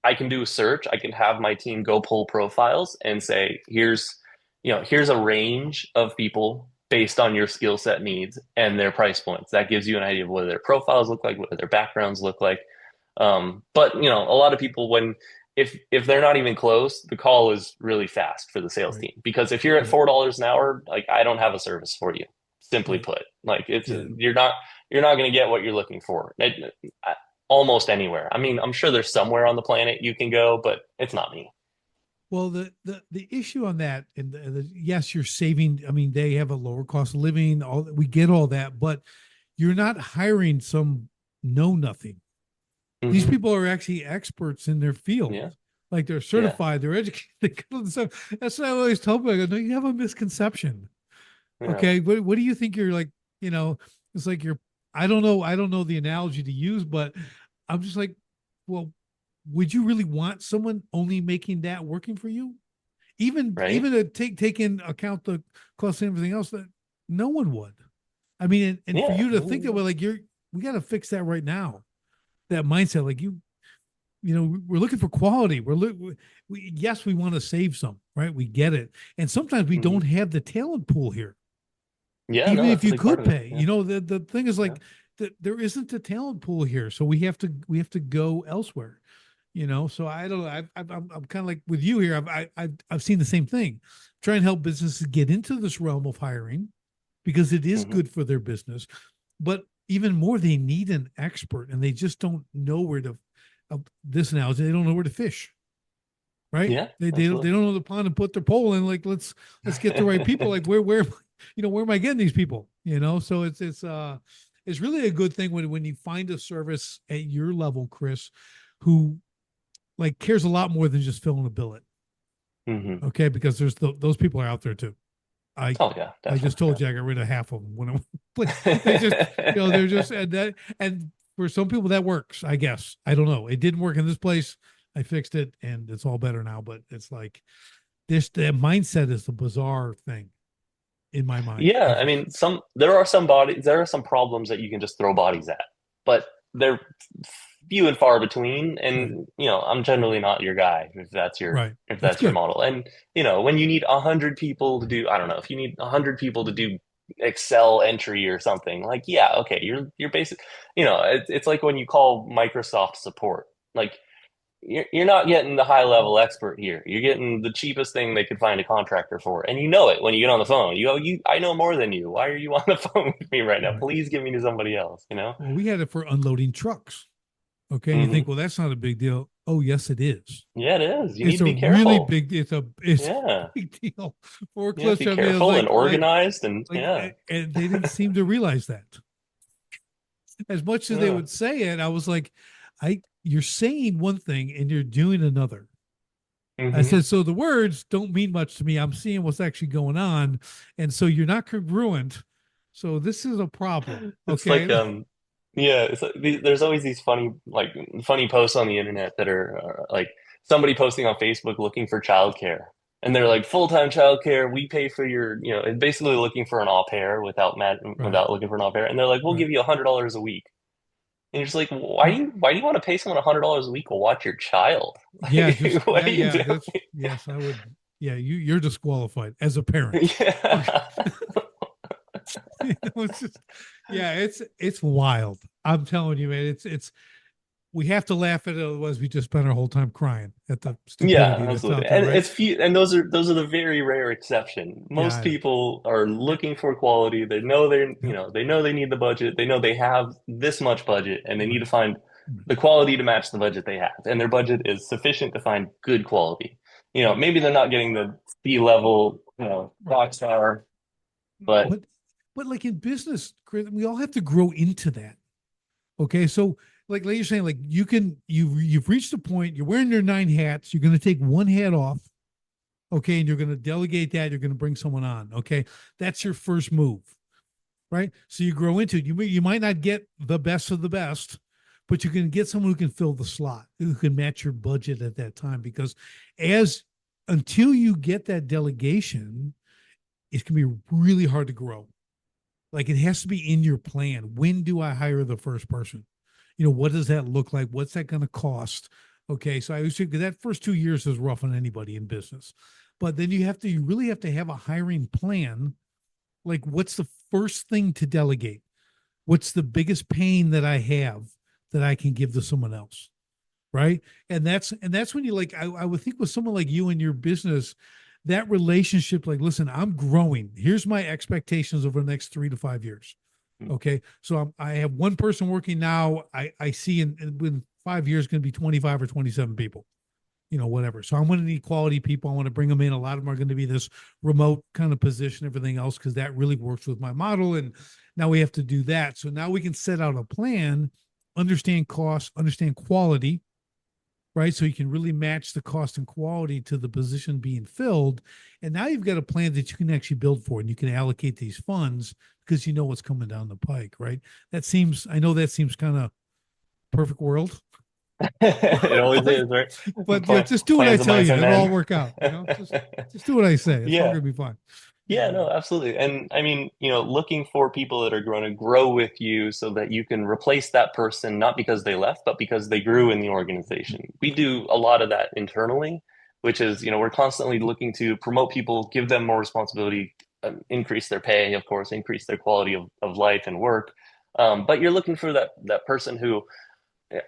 I can do a search. I can have my team go pull profiles and say, here's a range of people based on your skill set needs and their price points. That gives you an idea of what their profiles look like, what their backgrounds look like. But a lot of people if they're not even close, the call is really fast for the sales Right. team because if you're at Right. $4 an hour, like I don't have a service for you. Simply Right. put, like it's Yeah. you're not going to get what you're looking for. Almost anywhere. I mean, I'm sure there's somewhere on the planet you can go, but it's not me. Well, the issue on that, and yes, you're saving. I mean, they have a lower cost of living. All we get all that, but you're not hiring some know nothing. These Hmm. people are actually experts in their field. Yeah. Like they're Yeah. certified, they're educated. They got all this stuff. That's what I always tell people. I go, no, you have a misconception. Yeah. Okay, what do you think you're like? You know, it's like you're. I don't know the analogy to use, but I'm just like, well, would you really want someone only making that working for you? Even Right. even to take in account the cost and everything else, that no one would. I mean, and for Yeah. you to think that way, like we got to fix that right now. That mindset, like we're looking for quality. Yes, we want to save some, right? We get it, and sometimes we Hmm. don't have the talent pool here. Yeah, Even no, if that's a you big part could of it. pay, Yeah. the thing is Yeah. like that there isn't a talent pool here, so we have to go elsewhere. So I don't know. I'm kind of like with you here. I've seen the same thing. Try and help businesses get into this realm of hiring because it is Hmm. good for their business. But even more, they need an expert, and they just don't know where to. this analogy, they don't know where to fish, right? Yeah, They absolutely. don't know the pond to put their pole in. Like, let's get the right people. Like, where where am I getting these people? So it's really a good thing when you find a service at your level, Chris, who like cares a lot more than just filling a billet. Hmm. Okay, because those people are out there too. I Oh yeah, I just definitely. told you I got rid of half of them when I, like they just they're just and for some people that works. I guess I don't know. It didn't work in this place. I fixed it and it's all better now. But it's like this that mindset is the bizarre thing in my mind. Yeah, I mean, there are some problems that you can just throw bodies at, but they're few and far between. Right, And I'm generally not your guy right. if That's that's your good. model. And when you need 100 people to do, I don't know, if you need 100 people to do Excel entry or something, like yeah, okay, you're basic. It's like when you call Microsoft support, like you're not getting the high level expert here. You're getting the cheapest thing they could find a contractor for. And you know it when you get on the phone. You go, I know more than you. Why are you on the phone with me right now? Right. Please give me to somebody else, you know? Well, we had it for unloading trucks. Okay, and you think, Hmm. well, that's not a big deal. Oh, yes, it is. Yeah, it is. You need It's to a be really careful. big. It's a Yeah. big deal. You have to Forklifts. be I mean, it's careful and organized and yeah. and they didn't seem to realize that. As much as they Yeah. would say it, I was like, you're saying one thing and you're doing another. I Hmm. said, so the words don't mean much to me. I'm seeing what's actually going on. And so you're not congruent. So this is a problem. It's like Okay. yeah, it's like there's always these funny posts on the internet that are like somebody posting on Facebook looking for childcare. And they're like full-time childcare, we pay for your, it's basically looking for an au pair Right. without looking for an au pair. And they're like, we'll Right. give you $100 a week. And you're just like, why do you want to pay someone $100 a week to watch your child? Yeah. Like, what are you doing? That's, yes, I would. Yeah. You're disqualified as a parent. Okay. Yeah. It's just, yeah, it's wild. I'm telling you, man, we have to laugh at it, otherwise we just spend our whole time crying at the Yeah, stupidity that's absolutely. out there, And right? it's few, and those are the very rare exception. Yeah, Most I know. people are Yep. looking for quality. They know Yep. they know they need the budget. They know they have this much budget and they need Right. to find Right. the quality to match the budget they have. And their budget is sufficient to find good quality. Right. Maybe they're not getting the C-level, Right. rock star, but But like in business, Chris, we all have to grow into that. Okay. So like you're saying, like you've reached a point, you're wearing your 9 hats, you're gonna take one hat off, okay, and you're gonna delegate that, you're gonna bring someone on. Okay. That's your first move. Right. So you grow into it. You might not get the best of the best, but you can get someone who can fill the slot, who can match your budget at that time. Because as until you get that delegation, it can be really hard to grow. Like it has to be in your plan. When do I hire the first person? What does that look like? What's that going to cost? Okay. So I always think that first 2 years is rough on anybody in business. But then you really have to have a hiring plan. Like, what's the first thing to delegate? What's the biggest pain that I have that I can give to someone else? Right. And that's when you like, I would think with someone like you in your business, that relationship, like, listen, I'm growing. Here's my expectations over the next 3 to 5 years. Okay. So I have one person working now. I see in 5 years going to be 25 or 27 people, whatever. So I'm going to need quality people. I want to bring them in. A lot of them are going to be this remote kind of position, everything else, because that really works with my model. And now we have to do that. So now we can set out a plan, understand costs, understand quality, right? So you can really match the cost and quality to the position being filled. And now you've got a plan that you can actually build for and you can allocate these funds because you know what's coming down the pike, right? I know that seems kind of perfect world. it always Like, is, right? but just do what I Plans a tell you. mindset It'll all man. work out. Just do what I say. It's all Yeah. gonna be fine. Yeah, no, absolutely. And I mean, looking for people that are going to grow with you so that you can replace that person, not because they left, but because they grew in the organization. We do a lot of that internally, which is, we're constantly looking to promote people, give them more responsibility, increase their pay, of course, increase their quality of life and work. But you're looking for that person who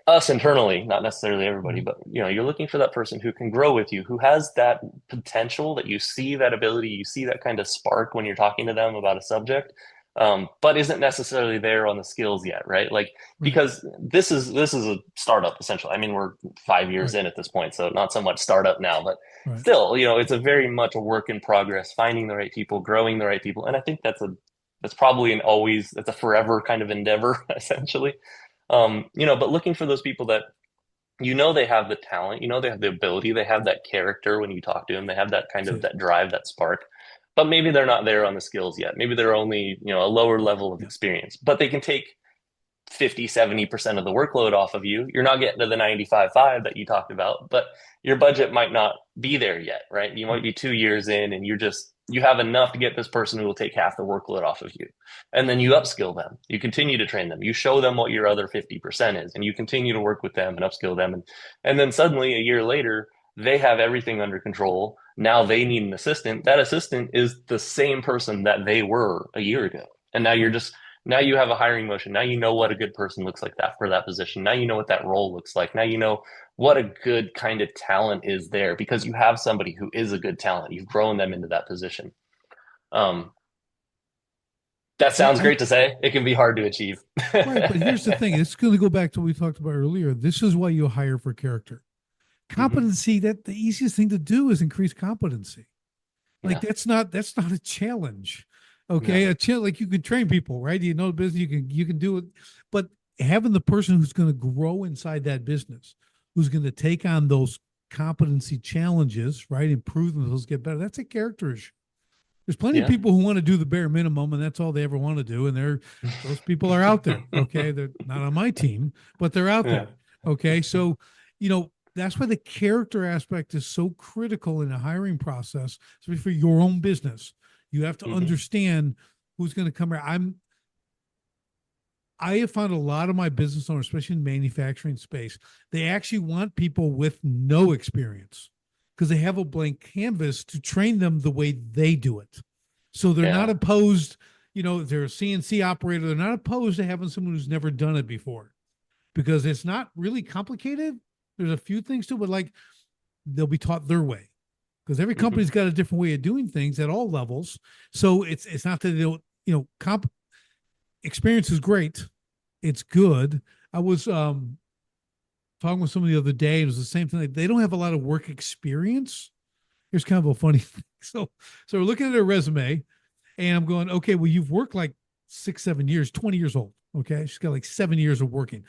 us internally, not necessarily everybody, Right. but you're looking for that person who can grow with you, who has that potential, that you see that ability, you see that kind of spark when you're talking to them about a subject. but isn't necessarily there on the skills yet, right? Like Right. because this is a startup essentially. I mean, we're 5 years Right. in at this point, so not so much startup now, but Right. still, it's a very much a work in progress, finding the right people, growing the right people, and I think that's probably that's a forever kind of endeavor, essentially. But looking for those people that they have the talent, they have the ability, they have that character when you talk to them, they have that kind That's of it. that drive, that spark, but maybe they're not there on the skills yet. Maybe they're only, a lower level of Yeah. experience, but they can take 50, 70% of the workload off of you. You're not getting to the 95.5 that you talked about, but your budget might not be there yet, right? You might Right. be 2 years in and you have enough to get this person who will take half the workload off of you. And then you upskill them. You continue to train them. You show them what your other 50% is, and you continue to work with them and upskill them. And then suddenly a year later, they have everything under control. Now they need an assistant. That assistant is the same person that they were a year ago. And Right. now you have a hiring motion. Now you know what a good person looks like that for that position. Now you know what that role looks like. Now you know what a good kind of talent is there because you have somebody who is a good talent. You've grown them into that position. Um, that Yeah. sounds great to say. It can be hard to achieve. Right. But here's the thing. It's going to go back to what we talked about earlier. This is why you hire for character. Hmm. Competency, that the easiest thing to do is increase competency. Like Yeah. that's not a challenge. Okay. No. Like you can train people, right? You know the business, you can do it. But having the person who's going to grow inside that business, who's going to take on those competency challenges, right? Improve themselves, get better. That's a character issue. There's plenty of Yeah. people who want to do the bare minimum and that's all they ever want to do. And those people are out there. Okay. They're not on my team, but they're out Yeah. there. Okay. So, that's why the character aspect is so critical in a hiring process, especially for your own business. You have to Hmm. understand who's going to come here. I have found a lot of my business owners, especially in manufacturing space, they actually want people with no experience because they have a blank canvas to train them the way they do it. So they're not Yeah. opposed, they're a CNC operator. They're not opposed to having someone who's never done it before because it's not really complicated. There's a few things to it, but like they'll be taught their way because every Hmm. company's got a different way of doing things at all levels. So it's not that they don't, experience is great. It's good. I was talking with someone the other day. It was the same thing. Like, they don't have a lot of work experience. Here's kind of a funny thing. So we're looking at her resume, and I'm going, okay, well, you've worked like 6, 7 years, 20 years old. Okay, she's got like 7 years of working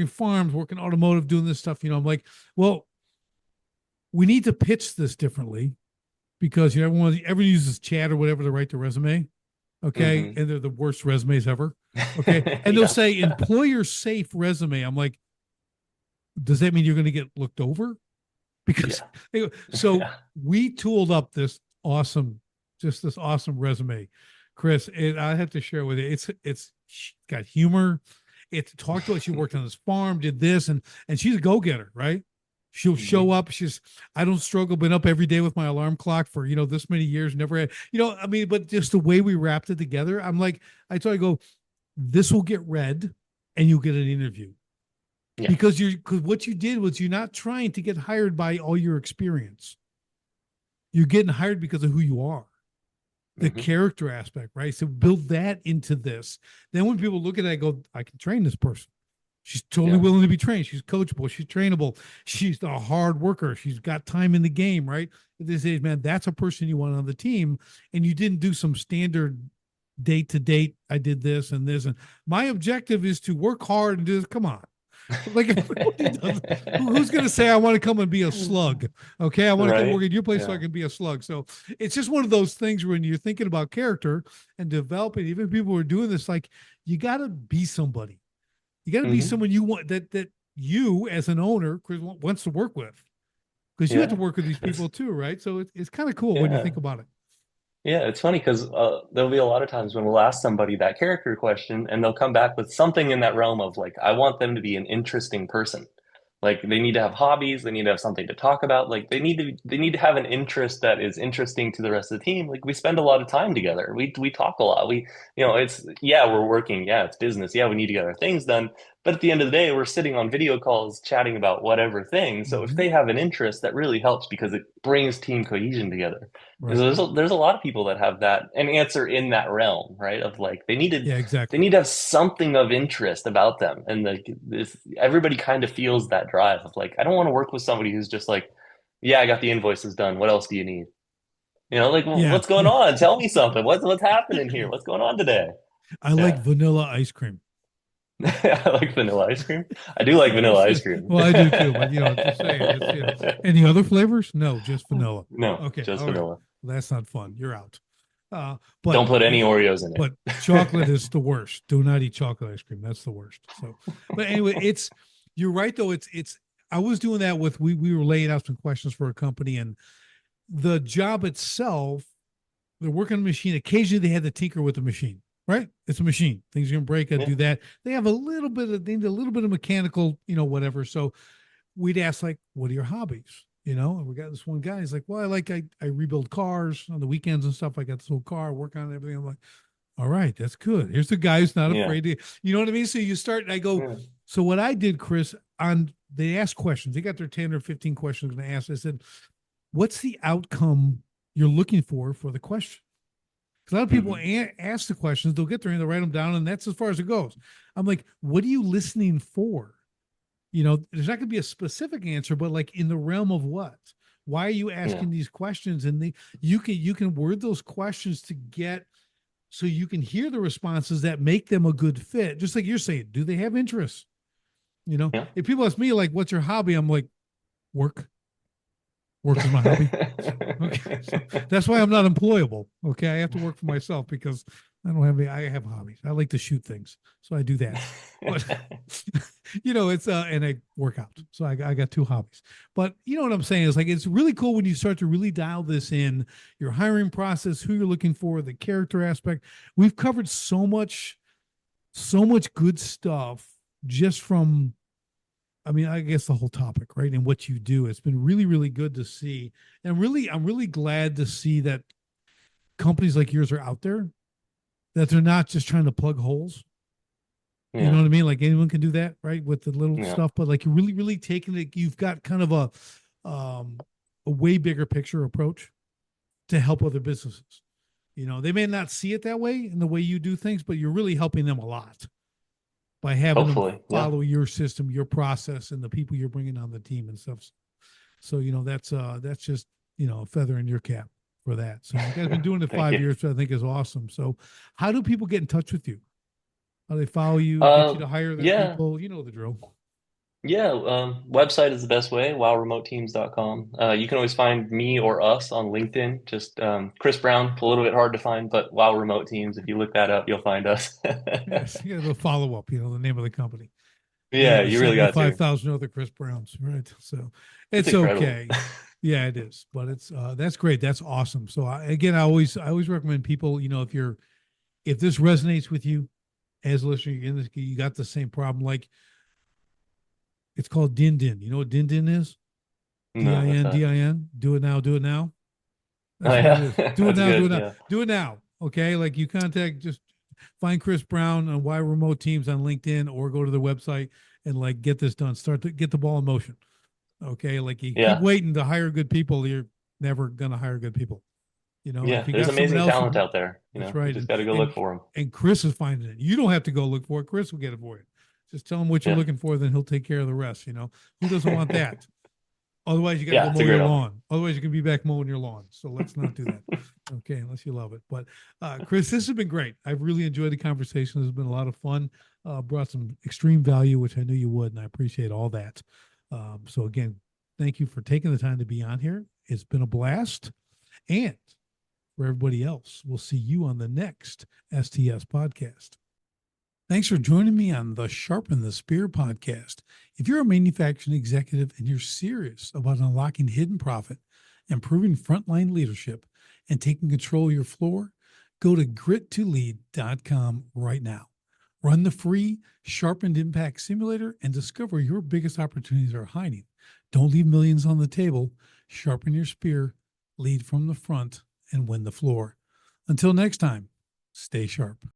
farms, working automotive, doing this stuff. I'm like, well, we need to pitch this differently because everyone uses chat or whatever to write their resume. Okay, Hmm. and they're the worst resumes ever. Okay, and they'll Yeah. say employer safe resume. I'm like, does that mean you're going to get looked over? Because Yeah. so Yeah. we tooled up this awesome resume, Chris. I have to share with you. It's got humor. It talked about she worked on this farm, did this, and she's a go getter, right? She'll show Hmm. up. I don't struggle, been up every day with my alarm clock for this many years. Never had, I mean, but just the way we wrapped it together, I'm like, I tell you, go, this will get read, and you'll get an interview Yeah. because what you did was you're not trying to get hired by all your experience. You're getting hired because of who you are, the Hmm. character aspect, right? So build that into this. Then when people look at it, I go, I can train this person. She's totally Yeah. willing to be trained. She's coachable. She's trainable. She's a hard worker. She's got time in the game, right? At this age, man, that's a person you want on the team. And you didn't do some standard date to date. I did this and this. And my objective is to work hard and do this. Come on. Like everybody does. Who's going to say I want to come and be a slug? Okay, I want to come Right. work at your place so I Yeah. can be a slug. So it's just one of those things when you're thinking about character and developing. Even people who are doing this, like you got to be somebody. You got to be Hmm. someone you want that you as an owner Chris, wants to work with because you have to Yeah. work with these people too, right? So it's kind of cool when you Yeah. think about it. Yeah, it's funny because there'll be a lot of times when we'll ask somebody that character question and they'll come back with something in that realm of like, I want them to be an interesting person. Like they need to have hobbies, they need to have something to talk about. Like they need to have an interest that is interesting to the rest of the team. Like we spend a lot of time together. We talk a lot. It's yeah, we're working. Yeah, it's business. Yeah, we need to get our things done. But at the end of the day, we're sitting on video calls chatting about whatever thing. So if Hmm. they have an interest, that really helps because it brings team cohesion together. And Right. so there's a lot of people that have that an answer in that realm, right? Of like Yeah, they exactly. need to have something of interest about them. And like everybody kind of feels that drive of like, I don't want to work with somebody who's just like, yeah, I got the invoices done. What else do you need? Like Yeah. what's going Yeah. on? Tell me something. What's happening here? What's going on today? I like Yeah. vanilla ice cream. I like vanilla ice cream. I do like vanilla ice cream. Well, I do too, but just saying, any other flavors? No, just vanilla. No, Okay, just all right. vanilla. Well, that's not fun. You're out. Uh, but Don't put any Oreos in it. but chocolate is the worst. Do not eat chocolate ice cream. That's the worst. So, but anyway, you're right though. It's I was doing that with we were laying out some questions for a company, and the job itself, they're working on a machine. Occasionally they had to tinker with the machine, right? It's a machine. Things are gonna break, I Yeah, do that. They have they need a little bit of mechanical, whatever. So we'd ask like, what are your hobbies? And we got this one guy. He's like, well, I rebuild cars on the weekends and stuff. I got this whole car, work on everything. I'm like, all right, that's good. Here's the guy who's not yeah, afraid to, you know what I mean? So you start, and I go, yeah, so what I did, Chris, they asked questions. They got their 10 or 15 questions going to ask. I said, what's the outcome you're looking for the question? Because a lot of people hmm, ask the questions, they'll get there and they'll write them down, and that's as far as it goes. I'm like, what are you listening for? There's not going to be a specific answer, but like in the realm of what? Why are you yeah, asking these questions? And you can word those questions to get so you can hear the responses that make them a good fit. Just like you're saying, do they have interests? yeah. If people ask me like, "What's your hobby?" I'm like, work. Work is my hobby. Okay, so that's why I'm not employable. Okay, I have to work for myself because I don't have any. I have hobbies. I like to shoot things, so I do that. But it's and I work out, so I got two hobbies. But you know what I'm saying is like it's really cool when you start to really dial this in, your hiring process, who you're looking for, the character aspect. We've covered so much good stuff just from I mean, I guess the whole topic, right? And what you do. It's been really, really good to see. And really, I'm really glad to see that companies like yours are out there, that they're not just trying to plug holes. You know Yeah, what I mean? Like anyone can do that, right? With the little yeah. stuff, but like you're really, really taking it, you've got kind of a way bigger picture approach to help other businesses. They may not see it that way in the way you do things, but you're really helping them a lot by having them Hopefully, yeah. follow your system, your process, and the people you're bringing on the team and stuff. So that's just a feather in your cap for that. So you guys have been doing it Thank 5 you. years, which I think is awesome. So how do people get in touch with you? How do they follow you, get you Uh, to hire their yeah, people? You know the drill. yeah. Website is the best way. WowRemoteTeams.com. You can always find me or us on LinkedIn. Just Chris Brown, a little bit hard to find, but Wow Remote Teams. If you look that up, you'll find us. Yes, yeah, the follow up. The name of the company. Yeah, And the you really got to. 75,000 other Chris Browns, right? So It's it's incredible. okay. Yeah, it is, but it's that's great. That's awesome. So again, I always recommend people. If this resonates with you as a listener, you got the same problem. Like it's called din din. You know what din din is? D No, I what's N D that? I N. Do it now. Do it now. Oh That's what it yeah, is. Do it that's now. Do good. it now. Yeah, Do it now. Okay. Like you just find Chris Brown on Why Remote Teams on LinkedIn or go to their website and like get this done. Start to get the ball in motion. Okay. Like you keep yeah, waiting to hire good people, you're never gonna hire good people. yeah. If you There's got someone amazing else, talent out there. that's You right. just And got to go and look for them. and Chris is finding it. You don't have to go look for it. Chris will get it for you. Just tell him what you're Yeah, looking for, then he'll take care of the rest. Who doesn't want that? Otherwise, you got to yeah. go It's a mow your great offer. lawn. Otherwise, you can be back mowing your lawn. So let's not do that. Okay, unless you love it. But Chris, this has been great. I've really enjoyed the conversation. It's been a lot of fun. Brought some extreme value, which I knew you would, and I appreciate all that. So again, thank you for taking the time to be on here. It's been a blast. And for everybody else, we'll see you on the next STS podcast. Thanks for joining me on the Sharpen the Spear podcast. If you're a manufacturing executive and you're serious about unlocking hidden profit, improving frontline leadership, and taking control of your floor, go to grit2lead.com right now. Run the free Sharpened Impact Simulator and discover your biggest opportunities are hiding. Don't leave millions on the table. Sharpen your spear, lead from the front, and win the floor. Until next time, stay sharp.